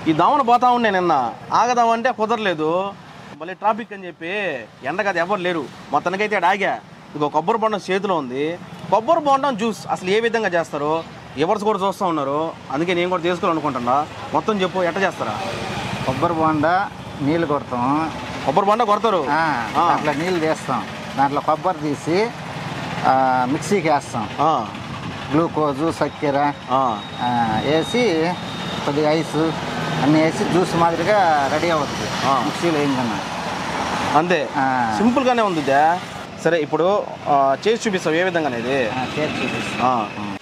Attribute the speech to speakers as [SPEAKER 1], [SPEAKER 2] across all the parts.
[SPEAKER 1] ఈ దోమన పోతా ఉండే నిన్న ఆగదామంటే కుదరలేదు. మళ్ళీ ట్రాఫిక్ అని చెప్పి ఎండగది ఎవరు లేరు. మొత్తానికైతే ఆగా. ఇగో కొబ్బరి బొండం చేతిలో ఉంది. కొబ్బరి బొండం జ్యూస్ అసలు ఏ విధంగా చేస్తారో ఎవరు కూడా చూస్తూ ఉన్నారు. అందుకే నేను కూడా చేసుకోవాలనుకుంటున్నా. మొత్తం చెప్పు ఎట్ట చేస్తారా?
[SPEAKER 2] కొబ్బరి బొండ నీళ్ళు కొడతాం.
[SPEAKER 1] కొబ్బరి బొండ కొడతారు,
[SPEAKER 2] అట్లా నీళ్ళు తీస్తాం. దాంట్లో కొబ్బరి తీసి మిక్సీకి వేస్తాం. గ్లూకోజు చక్కెర వేసి కొద్దిగా ఐస్ అన్నీ వేసి జ్యూస్ మాదిరిగా రెడీ అవుతుంది మిక్సీలో ఏంకన్నా.
[SPEAKER 1] అంతే సింపుల్గానే ఉంది. సరే ఇప్పుడు చేసి చూపిస్తావు ఏ విధంగా అనేది?
[SPEAKER 2] చేసి చూపిస్తాం.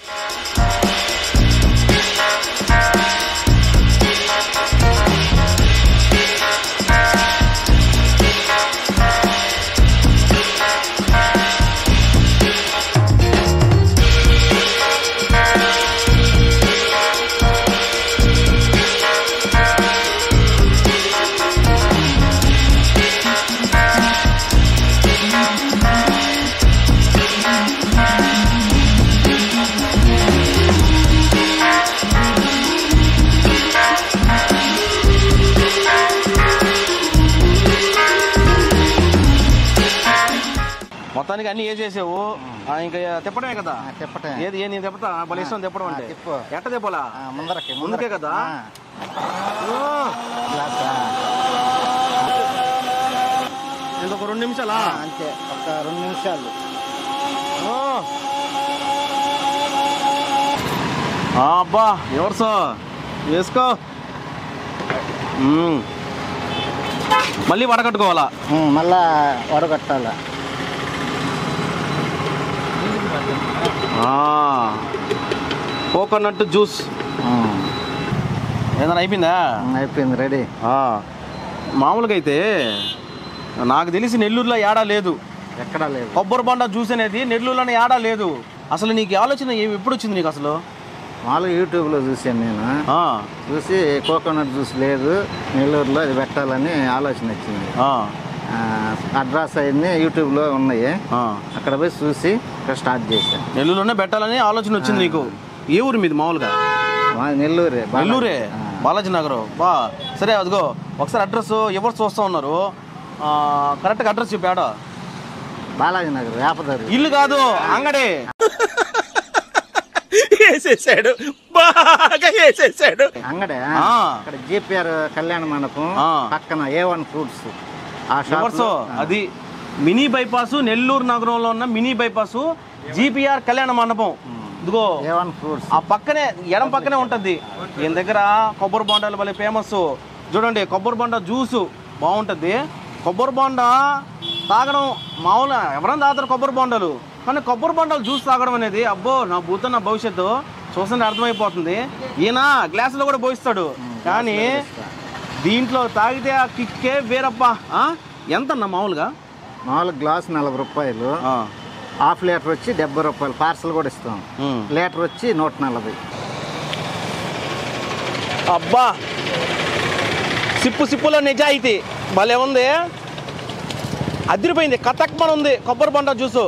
[SPEAKER 1] మొత్తానికి అన్ని ఏ చేసావు? ఇంకా తిప్పడమే కదా?
[SPEAKER 2] తిప్పటమే.
[SPEAKER 1] ఏది నేను తిప్పుతా. భలే ఇష్టం తిప్పడం అంటే. ఎట్ట తిప్పాలా? ముందుకే కదా. ఇంకొక 2 నిమిషాలా?
[SPEAKER 2] అంతే, ఒక 2 నిమిషాలు.
[SPEAKER 1] అబ్బా ఎవరు సో వేసుకో. మళ్ళీ వడకట్టుకోవాలా?
[SPEAKER 2] మళ్ళా వడగట్టాలా.
[SPEAKER 1] కోకోనట్ జ్యూస్ ఏదైనా అయిపోయిందా?
[SPEAKER 2] అయిపోయింది, రెడీ.
[SPEAKER 1] మామూలుగా అయితే నాకు తెలిసి నెల్లూరులో ఏడా లేదు,
[SPEAKER 2] ఎక్కడా లేదు.
[SPEAKER 1] కొబ్బరి బొండ జ్యూస్ అనేది నెల్లూరులోనే ఏడా లేదు. అసలు నీకు ఆలోచన ఎప్పుడు వచ్చింది నీకు? అసలు
[SPEAKER 2] మామూలుగా యూట్యూబ్లో చూసాను నేను. చూసి కోకోనట్ జ్యూస్ లేదు నెల్లూరులో, అది పెట్టాలని ఆలోచన వచ్చింది. అడ్రస్ అయింది యూట్యూబ్లో ఉన్నాయి. అక్కడ పోయి చూసి ఇక్కడ స్టార్ట్ చేశాను.
[SPEAKER 1] నెల్లూరులోనే పెట్టాలని ఆలోచన వచ్చింది నీకు. ఏ ఊరు మీది మామూలుగా?
[SPEAKER 2] నెల్లూరే.
[SPEAKER 1] నెల్లూరే, బాలాజీ నగర్. బా సరే, అదిగో ఒకసారి అడ్రస్ ఎవరు చూస్తూ ఉన్నారు, కరెక్ట్గా అడ్రస్ చెప్పాడా?
[SPEAKER 2] బాలాజీ నగర్, వేపదారు.
[SPEAKER 1] ఇల్లు కాదు, అంగడే. వేసేసాడు, బాగా వేసేసాడు.
[SPEAKER 2] అంగడే అక్కడ జీపీఆర్ కళ్యాణ మండపం పక్కన A1 ఫ్రూట్స్.
[SPEAKER 1] అది మినీ బైపాస్, నెల్లూరు నగరంలో ఉన్న మినీ బైపాస్ జీపీఆర్ కళ్యాణ మండపం. ఇదిగో
[SPEAKER 2] A1 ఫ్రూట్స్
[SPEAKER 1] ఆ పక్కనే, ఎడం పక్కనే ఉంటుంది. ఈయన దగ్గర కొబ్బరి బొండాలు భలే ఫేమస్. చూడండి, కొబ్బరి బొండ జ్యూసు బాగుంటుంది. కొబ్బరి బొండ తాగడం మామూలుగా ఎవరైనా తాగుతారు కొబ్బరి బొండాలు, కానీ కొబ్బరి బొండాలు జ్యూస్ తాగడం అనేది అబ్బో నా భూతం, నా భవిష్యత్తు చూస్తుంటే అర్థమైపోతుంది. ఈయన గ్లాసులో కూడా పోయిస్తాడు, కానీ దీంట్లో తాగితే ఆ కిక్కే వేరప్పా. ఎంత అన్న మామూలుగా?
[SPEAKER 2] గ్లాస్ 40 రూపాయలు, హాఫ్ లీటర్ వచ్చి 70 రూపాయలు. పార్సల్ కూడా ఇస్తాం. లీటర్ వచ్చి 140.
[SPEAKER 1] అబ్బా సిప్పులో నిజాయితీ భలే ఉంది, అదిరిపోయింది. కతక్మన్ ఉంది కొబ్బరి బొండ జ్యూసు.